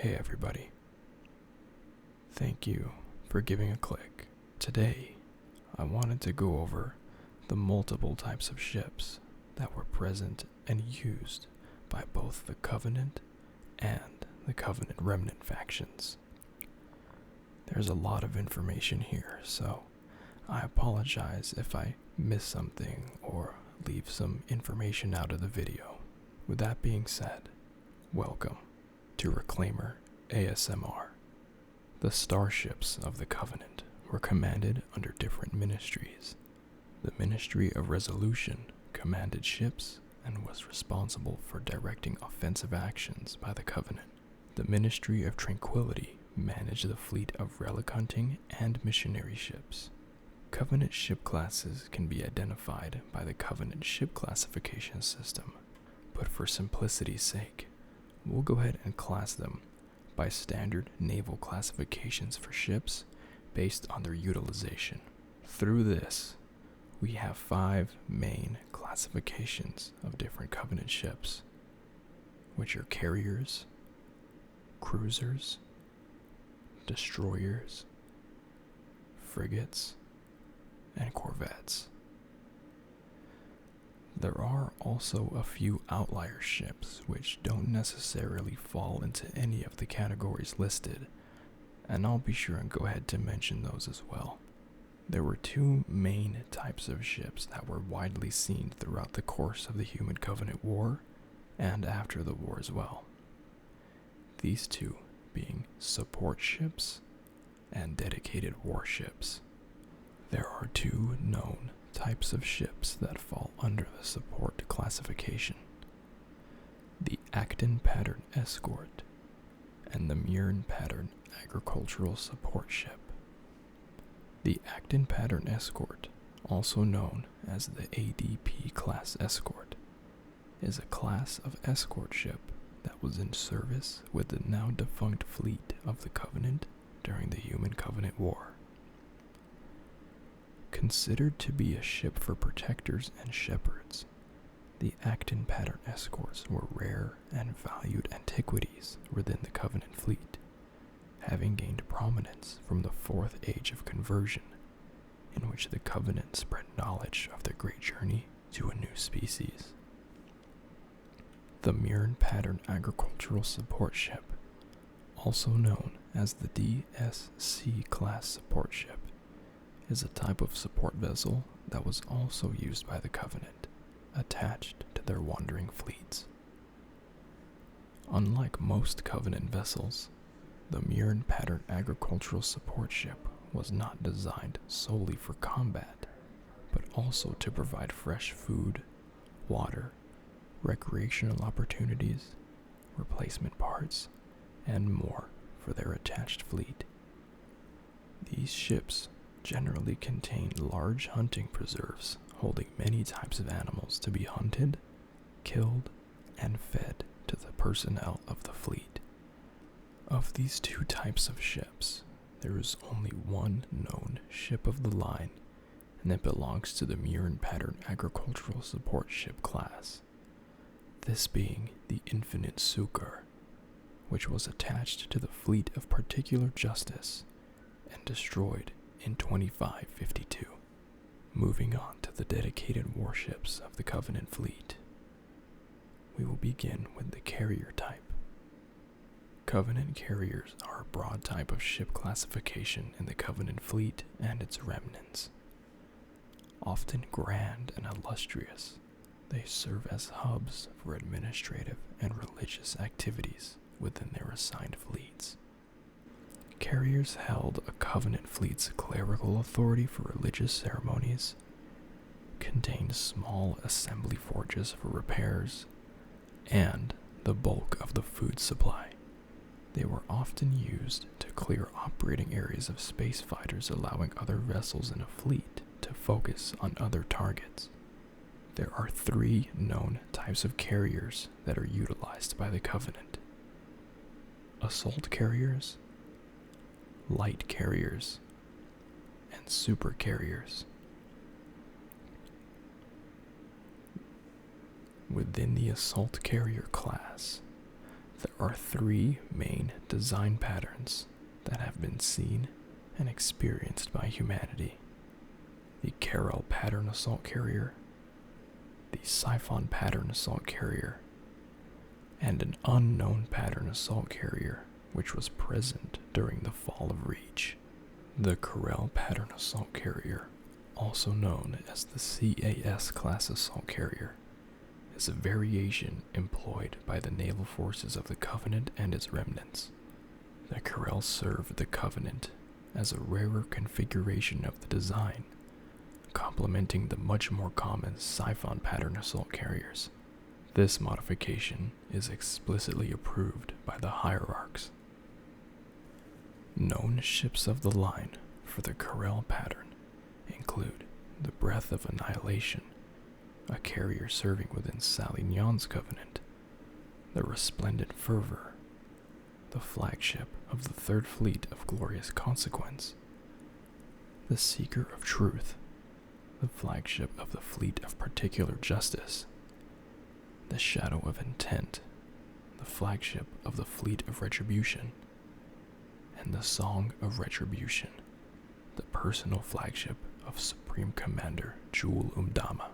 Hey everybody. Thank you for giving a click. Today, I wanted to go over the multiple types of ships that were present and used by both the Covenant and the Covenant Remnant factions. There's a lot of information here, so I apologize if I miss something or leave some information out of the video. With that being said, welcome to Reclaimer ASMR. The starships of the Covenant were commanded under different ministries. The Ministry of Resolution commanded ships and was responsible for directing offensive actions by the Covenant. The Ministry of Tranquility managed the fleet of relic hunting and missionary ships. Covenant ship classes can be identified by the Covenant ship classification system, but for simplicity's sake, we'll go ahead and class them by standard naval classifications for ships based on their utilization. Through this, we have 5 main classifications of different Covenant ships, which are carriers, cruisers, destroyers, frigates, and corvettes. There are also a few outlier ships which don't necessarily fall into any of the categories listed, and I'll be sure and go ahead to mention those as well. There were 2 main types of ships that were widely seen throughout the course of the Human Covenant War and after the war as well. These 2 being support ships and dedicated warships. There are 2 known types of ships that fall under the support classification: the Acton Pattern Escort and the Mirren Pattern Agricultural Support Ship. The Acton Pattern Escort, also known as the ADP Class Escort, is a class of escort ship that was in service with the now defunct fleet of the Covenant during the Human Covenant War. Considered to be a ship for protectors and shepherds, the Acton Pattern Escorts were rare and valued antiquities within the Covenant fleet, having gained prominence from the 4th Age of Conversion, in which the Covenant spread knowledge of their great journey to a new species. The Mirren Pattern Agricultural Support Ship, also known as the DSC Class Support Ship, is a type of support vessel that was also used by the Covenant, attached to their wandering fleets. Unlike most Covenant vessels, the Mirren Pattern Agricultural Support Ship was not designed solely for combat, but also to provide fresh food, water, recreational opportunities, replacement parts, and more for their attached fleet. These ships generally contain large hunting preserves holding many types of animals to be hunted, killed, and fed to the personnel of the fleet. Of these 2 types of ships, there is only one known ship of the line, and it belongs to the Mirren Pattern Agricultural Support Ship class, this being the Infinite Succor, which was attached to the fleet of Particular Justice and destroyed in 2552. Moving on to the dedicated warships of the Covenant fleet. We will begin with the carrier type. Covenant carriers are a broad type of ship classification in the Covenant fleet and its remnants. Often grand and illustrious, they serve as hubs for administrative and religious activities within their assigned fleets. Carriers held a Covenant fleet's clerical authority for religious ceremonies, contained small assembly forges for repairs, and the bulk of the food supply. They were often used to clear operating areas of space fighters, allowing other vessels in a fleet to focus on other targets. There are 3 known types of carriers that are utilized by the Covenant: assault carriers, light carriers, and super carriers. Within the assault carrier class, There are three main design patterns that have been seen and experienced by humanity: the Carrel pattern assault carrier, the Siphon pattern assault carrier, and an unknown pattern assault carrier which was present during the fall of Reach. The Carrel pattern assault carrier, also known as the CAS class assault carrier, is a variation employed by the naval forces of the Covenant and its remnants. The Carrel served the Covenant as a rarer configuration of the design, complementing the much more common Siphon pattern assault carriers. This modification is explicitly approved by the hierarchs. Known ships of the line for the Carrel pattern include the Breath of Annihilation, a carrier serving within Salignon's Covenant, the Resplendent Fervor, the flagship of the Third Fleet of Glorious Consequence, the Seeker of Truth, the flagship of the Fleet of Particular Justice, the Shadow of Intent, the flagship of the Fleet of Retribution, and the Song of Retribution, the personal flagship of Supreme Commander Jul Umdama.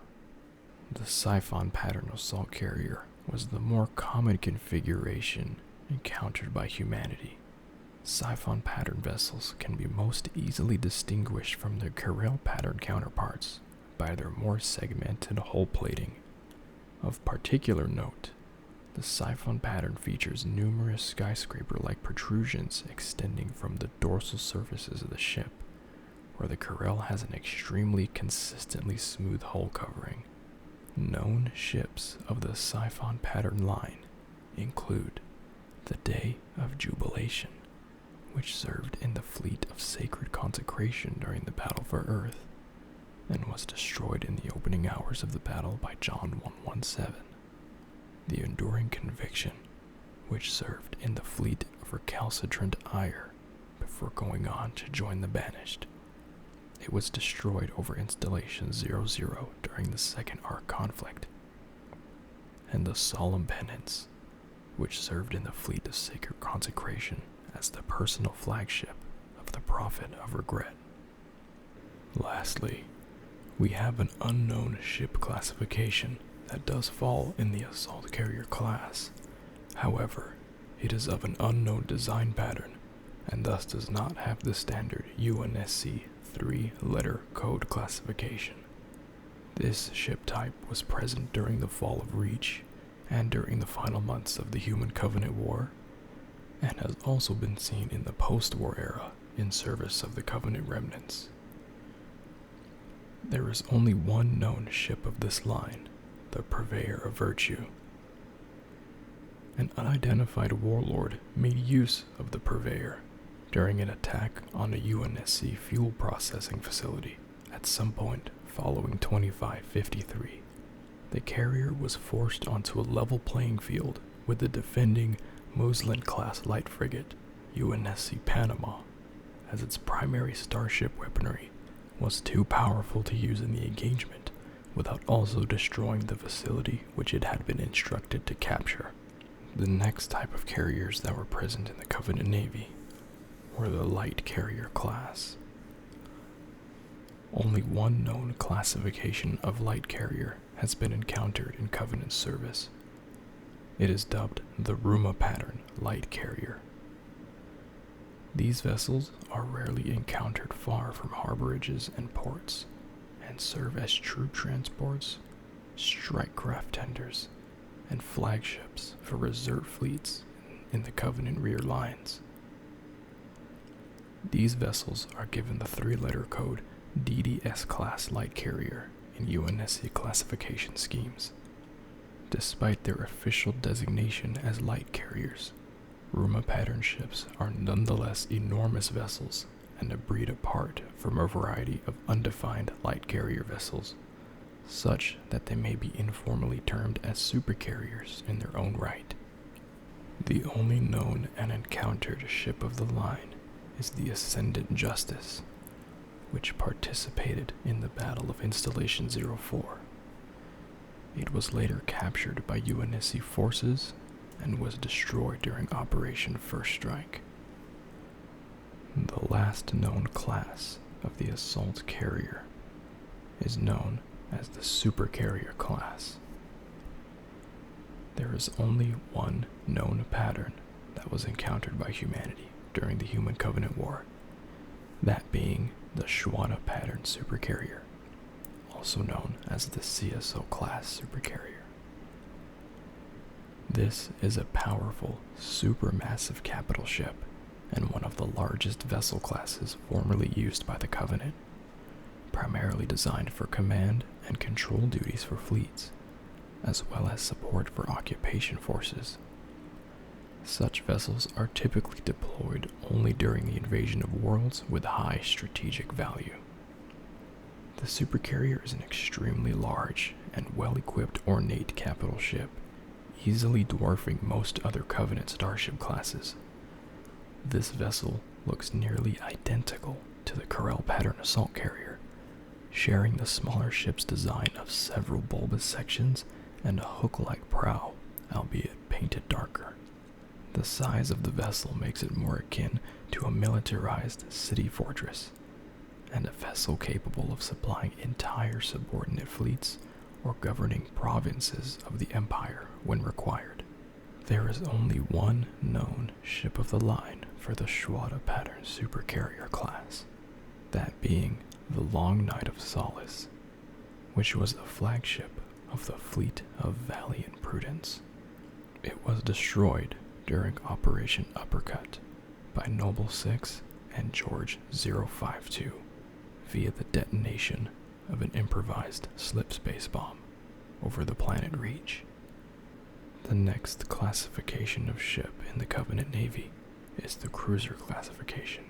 The Siphon pattern assault carrier was the more common configuration encountered by humanity. Siphon pattern vessels can be most easily distinguished from their Carrel pattern counterparts by their more segmented hull plating. Of particular note, the Siphon pattern features numerous skyscraper-like protrusions extending from the dorsal surfaces of the ship, where the Carrel has an extremely consistently smooth hull covering. Known ships of the Siphon pattern line include the Day of Jubilation, which served in the Fleet of Sacred Consecration during the Battle for Earth, and was destroyed in the opening hours of the battle by John 117. The Enduring Conviction, which served in the Fleet of Recalcitrant Ire before going on to join the Banished. It was destroyed over Installation 00 during the Second Ark conflict. And the Solemn Penance, which served in the Fleet of Sacred Consecration as the personal flagship of the Prophet of Regret. Lastly, we have an unknown ship classification that does fall in the assault carrier class. However, it is of an unknown design pattern and thus does not have the standard UNSC 3-letter code classification. This ship type was present during the fall of Reach and during the final months of the Human Covenant War, and has also been seen in the post-war era in service of the Covenant remnants. There is only one known ship of this line, the Purveyor of Virtue. An unidentified warlord made use of the Purveyor during an attack on a UNSC fuel processing facility at some point following 2553. The carrier was forced onto a level playing field with the defending Muslin-class light frigate UNSC Panama, as its primary starship weaponry was too powerful to use in the engagement without also destroying the facility which it had been instructed to capture. The next type of carriers that were present in the Covenant Navy were the light carrier class. Only one known classification of light carrier has been encountered in Covenant service. It is dubbed the Ruma pattern light carrier. These vessels are rarely encountered far from harborages and ports, and serve as troop transports, strike craft tenders, and flagships for reserve fleets in the Covenant rear lines. These vessels are given the 3-letter code DDS class light carrier in UNSC classification schemes. Despite their official designation as light carriers, Ruma pattern ships are nonetheless enormous vessels and a breed apart from a variety of undefined light carrier vessels, such that they may be informally termed as supercarriers in their own right. The only known and encountered ship of the line is the Ascendant Justice, which participated in the Battle of Installation 04. It was later captured by UNSC forces and was destroyed during Operation First Strike. The last known class of the assault carrier is known as the supercarrier class. There is only one known pattern that was encountered by humanity during the Human Covenant War, that being the Shwada pattern supercarrier, also known as the CSO class supercarrier. This is a powerful, supermassive capital ship and one of the largest vessel classes formerly used by the Covenant, primarily designed for command and control duties for fleets, as well as support for occupation forces. Such vessels are typically deployed only during the invasion of worlds with high strategic value. The supercarrier is an extremely large and well-equipped ornate capital ship, easily dwarfing most other Covenant starship classes. This vessel looks nearly identical to the Corel pattern assault carrier, sharing the smaller ship's design of several bulbous sections and a hook-like prow, albeit painted darker. The size of the vessel makes it more akin to a militarized city fortress, and a vessel capable of supplying entire subordinate fleets or governing provinces of the Empire when required. There is only one known ship of the line for the Shwada pattern supercarrier class, that being the Long Night of Solace, which was the flagship of the fleet of Valiant Prudence. It was destroyed during Operation Uppercut by Noble 6 and George 052 via the detonation of an improvised slip space bomb over the planet Reach. The next classification of ship in the Covenant Navy is the cruiser classification,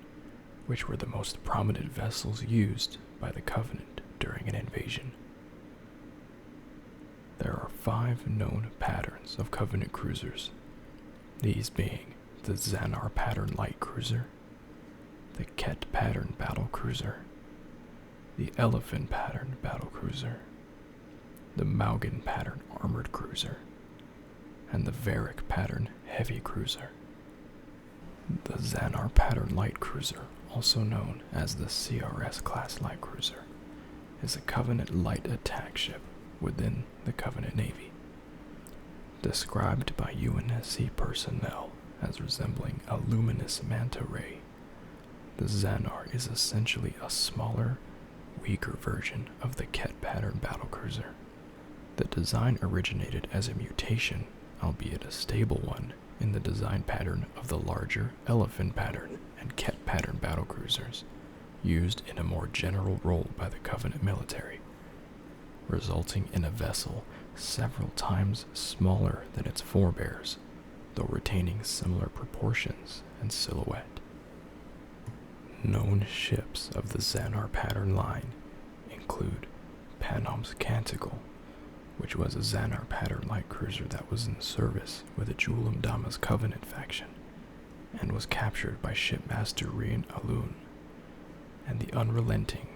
which were the most prominent vessels used by the Covenant during an invasion. There are 5 known patterns of Covenant cruisers, these being the Xanar pattern light cruiser, the Ket pattern battle cruiser, the Elephant pattern battle cruiser, the Maugan pattern armored cruiser, and the Varric pattern heavy cruiser. The Xanar pattern light cruiser, also known as the CRS class light cruiser, is a Covenant light attack ship within the Covenant Navy. Described by UNSC personnel as resembling a luminous manta ray, the Xanar is essentially a smaller, weaker version of the Ket pattern battlecruiser. The design originated as a mutation, albeit a stable one, in the design pattern of the larger Elephant pattern and Ket pattern battlecruisers, used in a more general role by the Covenant military, resulting in a vessel several times smaller than its forebears, though retaining similar proportions and silhouette. Known ships of the Xanar pattern line include Panom's Canticle, which was a Xanar pattern light cruiser that was in service with the Julam Dama's Covenant faction, and was captured by shipmaster Rian Alun, and the Unrelenting,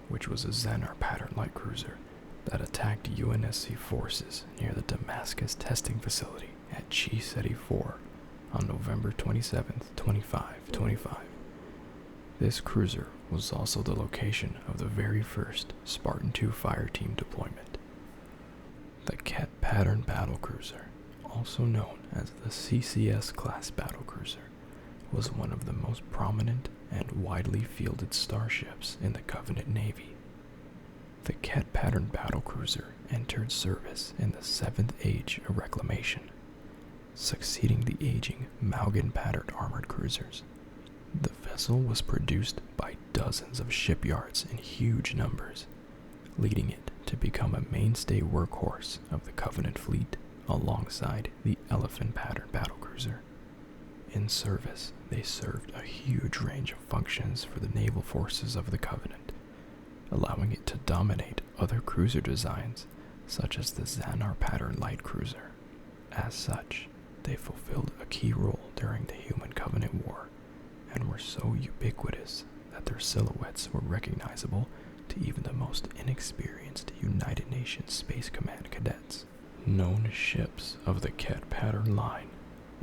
which was a Xanar pattern light cruiser that attacked UNSC forces near the Damascus testing facility at Chi Seti 4 on November 27, 2525. This cruiser was also the location of the very first Spartan II fire team deployment. The Ket pattern battlecruiser, also known as the CCS class battlecruiser, was one of the most prominent and widely fielded starships in the Covenant Navy. The Ket pattern battlecruiser entered service in the 7th Age of Reclamation, succeeding the aging Maugan pattern armored cruisers. The vessel was produced by dozens of shipyards in huge numbers, leading it to become a mainstay workhorse of the Covenant fleet alongside the Elephant pattern battlecruiser. In service, they served a huge range of functions for the naval forces of the Covenant, allowing it to dominate other cruiser designs such as the Xanar pattern light cruiser. As such, they fulfilled a key role during the Human Covenant War, and were so ubiquitous that their silhouettes were recognizable to even the most inexperienced United Nations Space Command cadets. Known ships of the Ket pattern line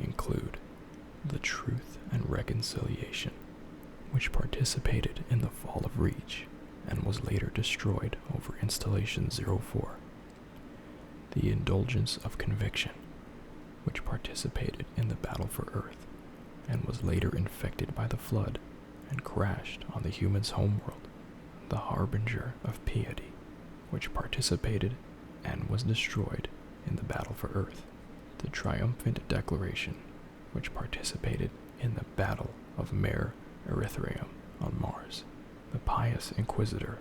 include the Truth and Reconciliation, which participated in the fall of Reach and was later destroyed over Installation 04. The Indulgence of Conviction, which participated in the Battle for Earth and was later infected by the Flood and crashed on the humans' homeworld. The Harbinger of Piety, which participated and was destroyed in the Battle for Earth. The Triumphant Declaration, which participated in the Battle of Mare Erythraeum on Mars. The Pious Inquisitor,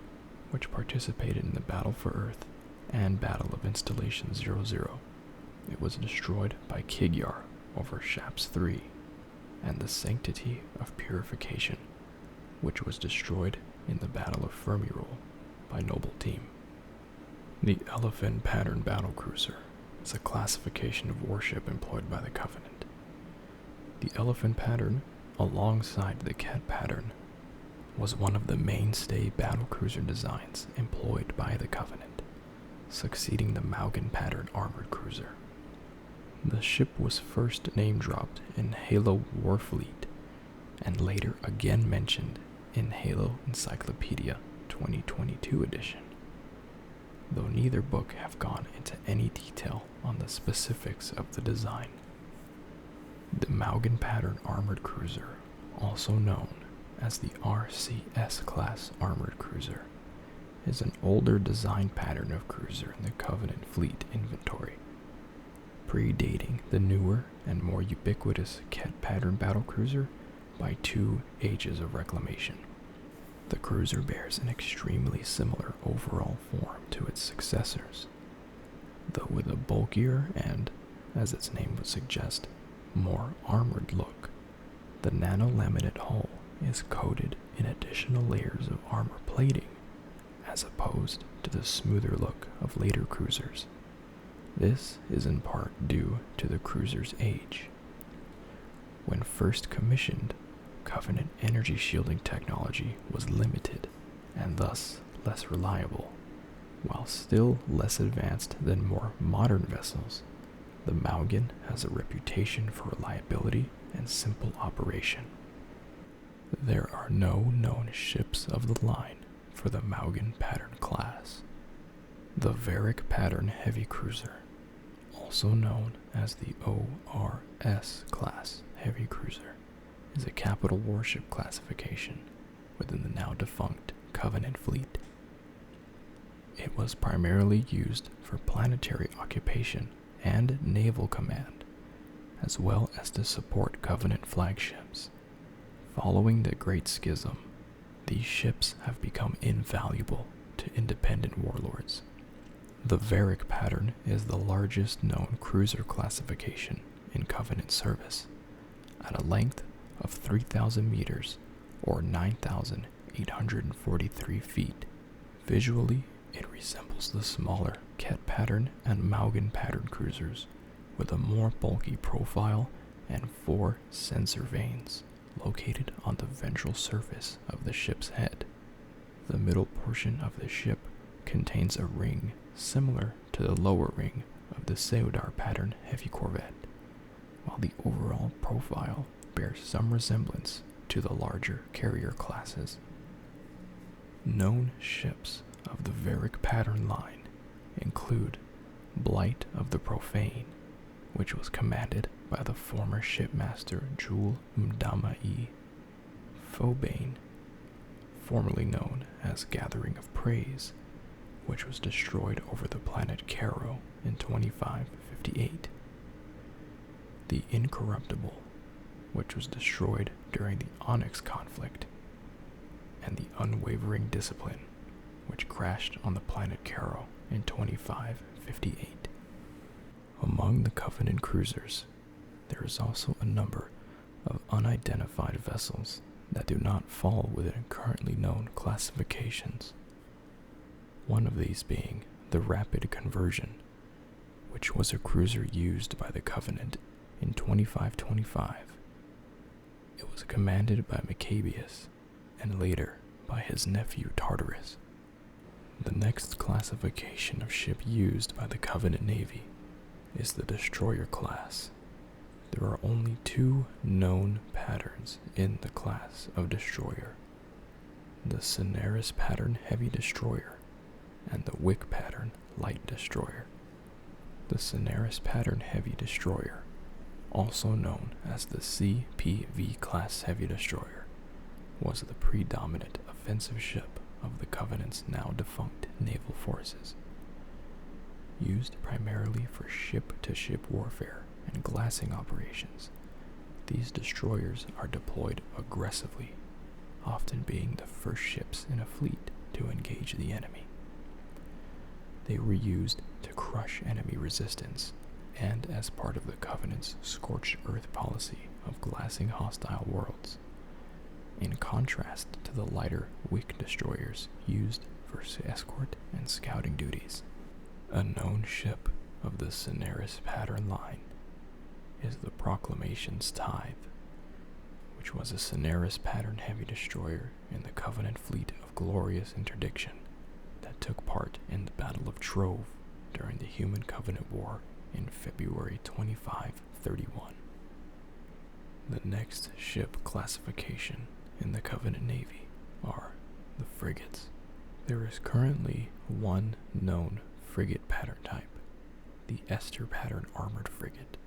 which participated in the Battle for Earth and Battle of Installation 00. It was destroyed by Kigyar over Shaps 3. And the Sanctity of Purification, which was destroyed in the Battle of Fermirol by Noble Team. The Elephant Pattern Battlecruiser is a classification of warship employed by the Covenant. The Elephant Pattern, alongside the Cat Pattern, was one of the mainstay battlecruiser designs employed by the Covenant, succeeding the Maugan Pattern armored cruiser. The ship was first name-dropped in Halo Warfleet, and later again mentioned in Halo Encyclopedia 2022 edition, though neither book have gone into any detail on the specifics of the design. The Maugan Pattern Armored Cruiser, also known as the RCS class armored cruiser, is an older design pattern of cruiser in the Covenant fleet inventory, predating the newer and more ubiquitous Cat Pattern battlecruiser by 2 ages of reclamation. The cruiser bears an extremely similar overall form to its successors, though with a bulkier and, as its name would suggest, more armored look. The nano-laminate hull is coated in additional layers of armor plating, as opposed to the smoother look of later cruisers. This is in part due to the cruiser's age. When first commissioned, Covenant energy shielding technology was limited and thus less reliable. While still less advanced than more modern vessels, the Maugan has a reputation for reliability and simple operation. There are no known ships of the line for the Maugan Pattern class. The Varric Pattern Heavy Cruiser, also known as the ORS class Heavy Cruiser, is a capital warship classification within the now defunct Covenant fleet. It was primarily used for planetary occupation and naval command, as well as to support Covenant flagships. Following the Great Schism, these ships have become invaluable to independent warlords. The Varric Pattern is the largest known cruiser classification in Covenant service, at a length of 3,000 meters or 9,843 feet. Visually, it resembles the smaller Cat Pattern and Maugan Pattern cruisers, with a more bulky profile and 4 sensor vanes located on the ventral surface of the ship's head. The middle portion of the ship contains a ring similar to the lower ring of the Seudar Pattern Heavy Corvette, while the overall profile bears some resemblance to the larger carrier classes. Known ships of the Varric Pattern line include Blight of the Profane, which was commanded by the former shipmaster Jul Mdama-E, Phobane, formerly known as Gathering of Praise, which was destroyed over the planet Caro in 2558. The Incorruptible, which was destroyed during the Onyx conflict, and the Unwavering Discipline, which crashed on the planet Caro in 2558. Among the Covenant cruisers, there is also a number of unidentified vessels that do not fall within currently known classifications. One of these being the Rapid Conversion, which was a cruiser used by the Covenant in 2525. It was commanded by Maccabeus, and later by his nephew Tartarus. The next classification of ship used by the Covenant Navy is the Destroyer class. There are only two known patterns in the class of destroyer: the Cineris pattern heavy destroyer and the Wick pattern light destroyer. The Cineris pattern heavy destroyer, also known as the CPV class heavy destroyer, was the predominant offensive ship of the Covenant's now defunct naval forces. Used primarily for ship-to-ship warfare and glassing operations, these destroyers are deployed aggressively, often being the first ships in a fleet to engage the enemy. They were used to crush enemy resistance and as part of the Covenant's scorched earth policy of glassing hostile worlds, in contrast to the lighter Wick destroyers used for escort and scouting duties. A known ship of the Cineris pattern line is the Proclamation's Tithe, which was a Cineris pattern heavy destroyer in the Covenant fleet of glorious interdiction that took part in the Battle of Trove during the Human Covenant War in February 2531. The next ship classification in the Covenant Navy are the frigates. There is currently one known frigate pattern type, the Esther pattern armored frigate,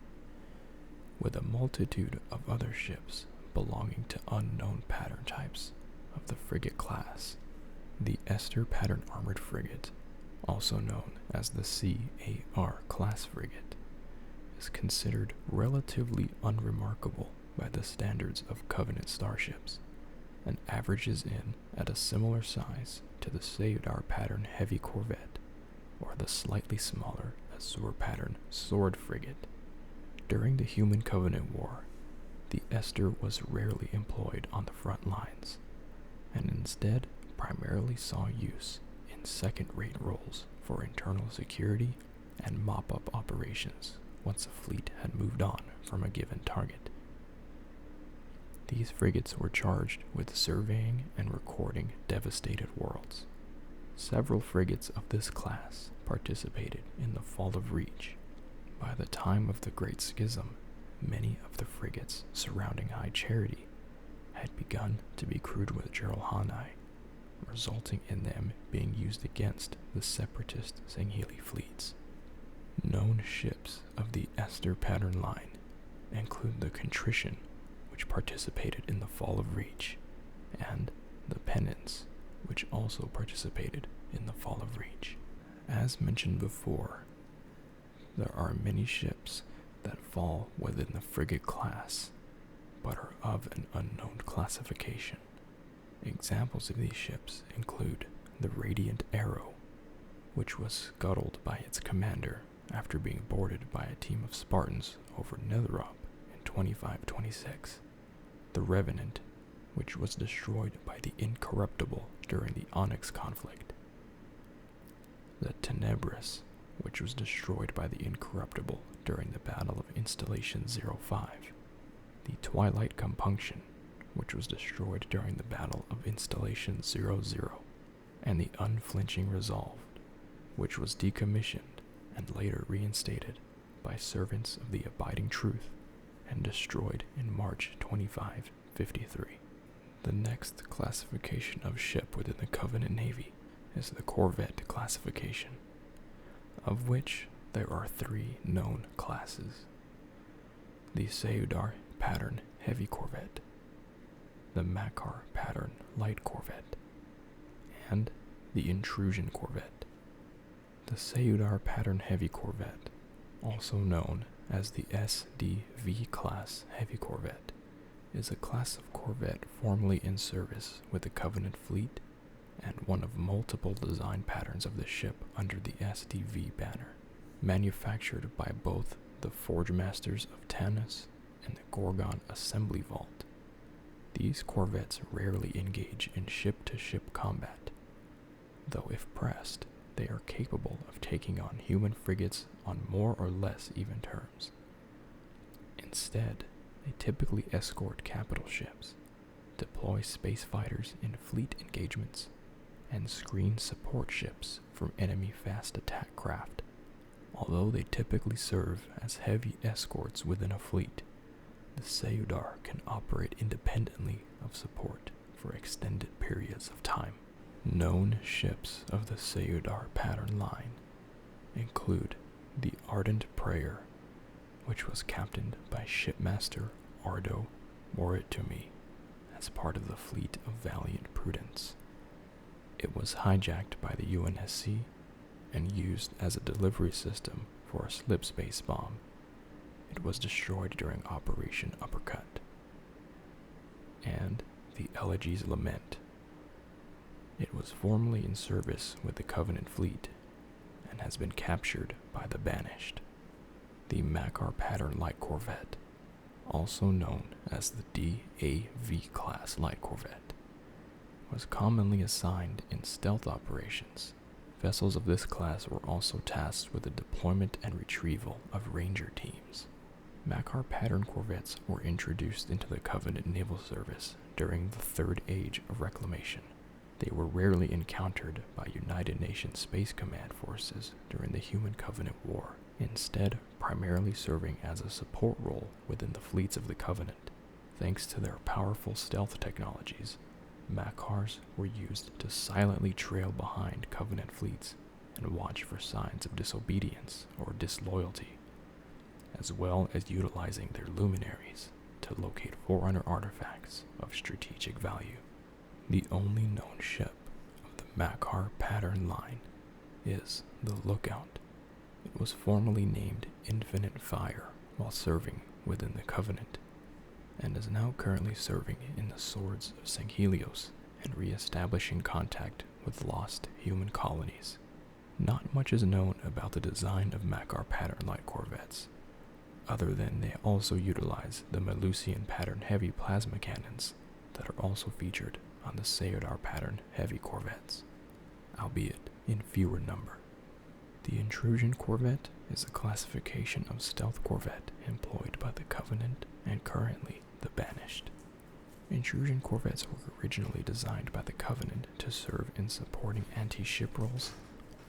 with a multitude of other ships belonging to unknown pattern types of the frigate class. The Esther pattern armored frigate, also known as the CAR class frigate, is considered relatively unremarkable by the standards of Covenant starships, and averages in at a similar size to the Seudar pattern heavy corvette, or the slightly smaller Azure pattern sword frigate. During the Human Covenant War, the Esther was rarely employed on the front lines, and instead primarily saw use in second-rate roles for internal security and mop-up operations once a fleet had moved on from a given target. These frigates were charged with surveying and recording devastated worlds. Several frigates of this class participated in the Fall of Reach. By the time of the Great Schism, many of the frigates surrounding High Charity had begun to be crewed with Geralhani, resulting in them being used against the separatist Sangheili fleets. Known ships of the Esther pattern line include the Contrition, which participated in the Fall of Reach, and the Penance, which also participated in the Fall of Reach. As mentioned before, there are many ships that fall within the frigate class, but are of an unknown classification. Examples of these ships include the Radiant Arrow, which was scuttled by its commander after being boarded by a team of Spartans over Netherop in 2526, the Revenant, which was destroyed by the Incorruptible during the Onyx conflict, the Tenebris, which was destroyed by the Incorruptible during the Battle of Installation 05, the Twilight Compunction, which was destroyed during the Battle of Installation 00, and the Unflinching Resolved, which was decommissioned and later reinstated by servants of the Abiding Truth and destroyed in March 2553. The next classification of ship within the Covenant Navy is the Corvette classification, of which there are three known classes: the Seudar pattern heavy corvette, the Makar pattern light corvette, and the Intrusion corvette. The Seudar pattern heavy corvette, also known as the SDV class heavy corvette, is a class of corvette formerly in service with the Covenant fleet and one of multiple design patterns of the ship under the SDV banner, manufactured by both the Forge Masters of Tanis and the Gorgon Assembly Vault. These corvettes rarely engage in ship-to-ship combat, though if pressed, they are capable of taking on human frigates on more or less even terms. Instead, they typically escort capital ships, deploy space fighters in fleet engagements, and screen support ships from enemy fast attack craft. Although they typically serve as heavy escorts within a fleet, the Sayudar can operate independently of support for extended periods of time. Known ships of the Sayudar pattern line include the Ardent Prayer, which was captained by Shipmaster Ardo Moritumi as part of the fleet of Valiant Prudence. It was hijacked by the UNSC and used as a delivery system for a slip space bomb. It was destroyed during Operation Uppercut. And the Elegy's Lament. It was formerly in service with the Covenant fleet and has been captured by the Banished. The Makar pattern light corvette, also known as the DAV class light corvette, was commonly assigned in stealth operations. Vessels of this class were also tasked with the deployment and retrieval of ranger teams. Makar pattern corvettes were introduced into the Covenant Naval Service during the Third Age of Reclamation. They were rarely encountered by United Nations Space Command forces during the Human Covenant War, instead primarily serving as a support role within the fleets of the Covenant. Thanks to their powerful stealth technologies, Makars were used to silently trail behind Covenant fleets and watch for signs of disobedience or disloyalty, as well as utilizing their luminaries to locate Forerunner artifacts of strategic value. The only known ship of the Makar pattern line is the Lookout. It was formerly named Infinite Fire while serving within the Covenant, and is now currently serving in the Swords of Sanghelios and re-establishing contact with lost human colonies. Not much is known about the design of Makar pattern light corvettes, other than they also utilize the Melusian pattern heavy plasma cannons that are also featured on the Sayudar pattern heavy corvettes, albeit in fewer number. The Intrusion Corvette is a classification of stealth corvette employed by the Covenant and currently the Banished. Intrusion corvettes were originally designed by the Covenant to serve in supporting anti-ship roles,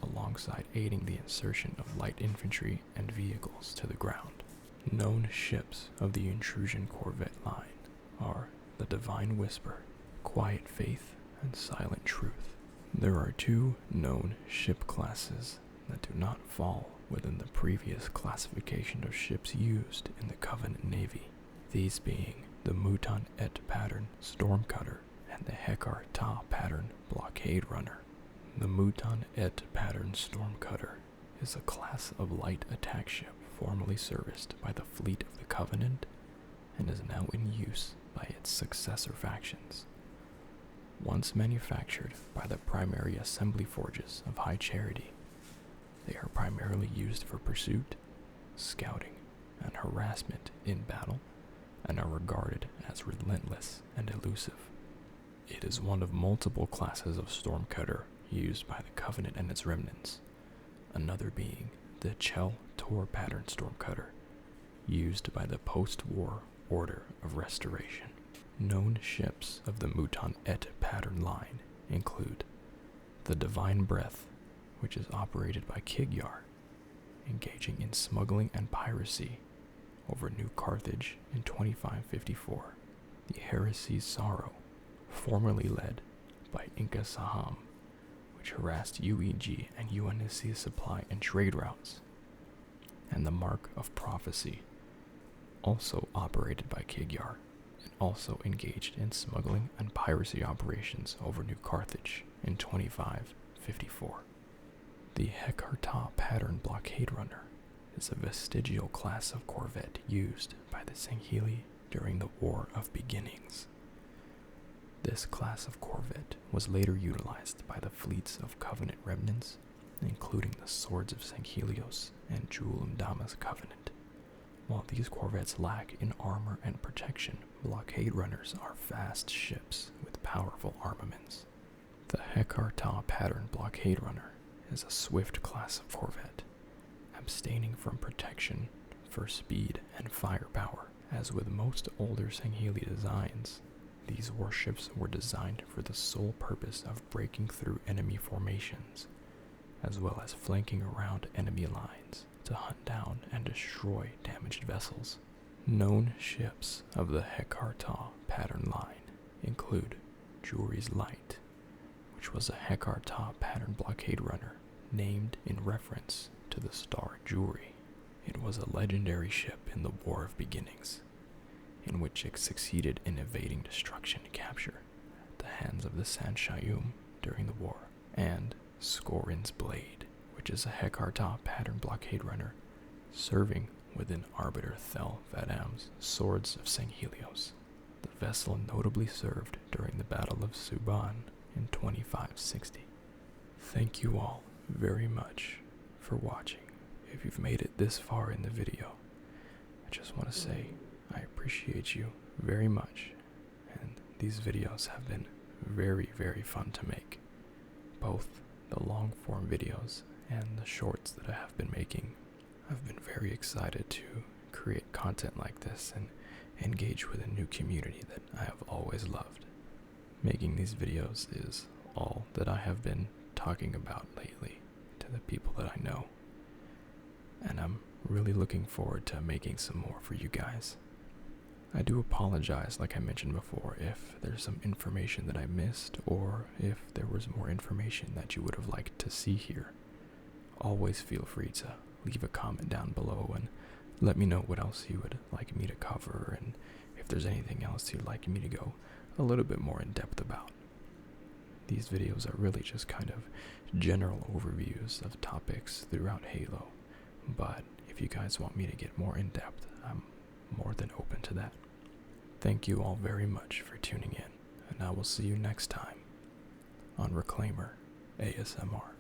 alongside aiding the insertion of light infantry and vehicles to the ground. Known ships of the Intrusion Corvette line are the Divine Whisper, Quiet Faith, and Silent Truth. There are two known ship classes that do not fall within the previous classification of ships used in the Covenant Navy, these being the Mutan Et pattern Stormcutter and the Hekar Ta pattern Blockade Runner. The Mutan Et pattern Stormcutter is a class of light attack ship formerly serviced by the fleet of the Covenant and is now in use by its successor factions. Once manufactured by the primary assembly forges of High Charity, they are primarily used for pursuit, scouting, and harassment in battle, and are regarded as relentless and elusive. It is one of multiple classes of Stormcutter used by the Covenant and its remnants, another being the Chel Tor pattern Stormcutter, used by the post-war Order of Restoration. Known ships of the Mutan Et pattern line include the Divine Breath, which is operated by Kigyar, engaging in smuggling and piracy over New Carthage in 2554. The Heresy's Sorrow, formerly led by Inca Saham, which harassed UEG and UNSC supply and trade routes. And the Mark of Prophecy, also operated by Kigyar, and also engaged in smuggling and piracy operations over New Carthage in 2554. The Hekar-Ta pattern Blockade Runner is a vestigial class of corvette used by the Sangheli during the War of Beginnings. This class of corvette was later utilized by the fleets of Covenant remnants, including the Swords of Sanghelios and Jul 'Mdama's Covenant. While these corvettes lack in armor and protection, blockade runners are fast ships with powerful armaments. The Hekar-Ta pattern Blockade Runner is a swift class of corvette, abstaining from protection for speed and firepower. As with most older Sangheli designs, these warships were designed for the sole purpose of breaking through enemy formations, as well as flanking around enemy lines to hunt down and destroy damaged vessels. Known ships of the Hekarta pattern line include Jury's Light, which was a Hekarta pattern blockade runner named in reference to the star Juri. It was a legendary ship in the War of Beginnings, in which it succeeded in evading destruction and capture at the hands of the Sanshayum during the war, and Skorin's Blade, which is a Hekarta pattern blockade runner serving within Arbiter Thel Vadam's Swords of Sanghelios. The vessel notably served during the Battle of Suban in 2560. Thank you all very much for watching. If you've made it this far in the video, I just want to say I appreciate you very much, and these videos have been very, very fun to make. Both the long form videos and the shorts that I have been making. I've been very excited to create content like this and engage with a new community that I have always loved. Making these videos is all that I have been talking about lately to the people that I know, and I'm really looking forward to making some more for you guys. I do apologize, like I mentioned before, if there's some information that I missed, or if there was more information that you would have liked to see here. Always feel free to leave a comment down below and let me know what else you would like me to cover, and if there's anything else you'd like me to go a little bit more in depth about. These videos are really just kind of general overviews of topics throughout Halo, but if you guys want me to get more in depth, I'm more than open to that. Thank you all very much for tuning in, and I will see you next time on Reclaimer ASMR.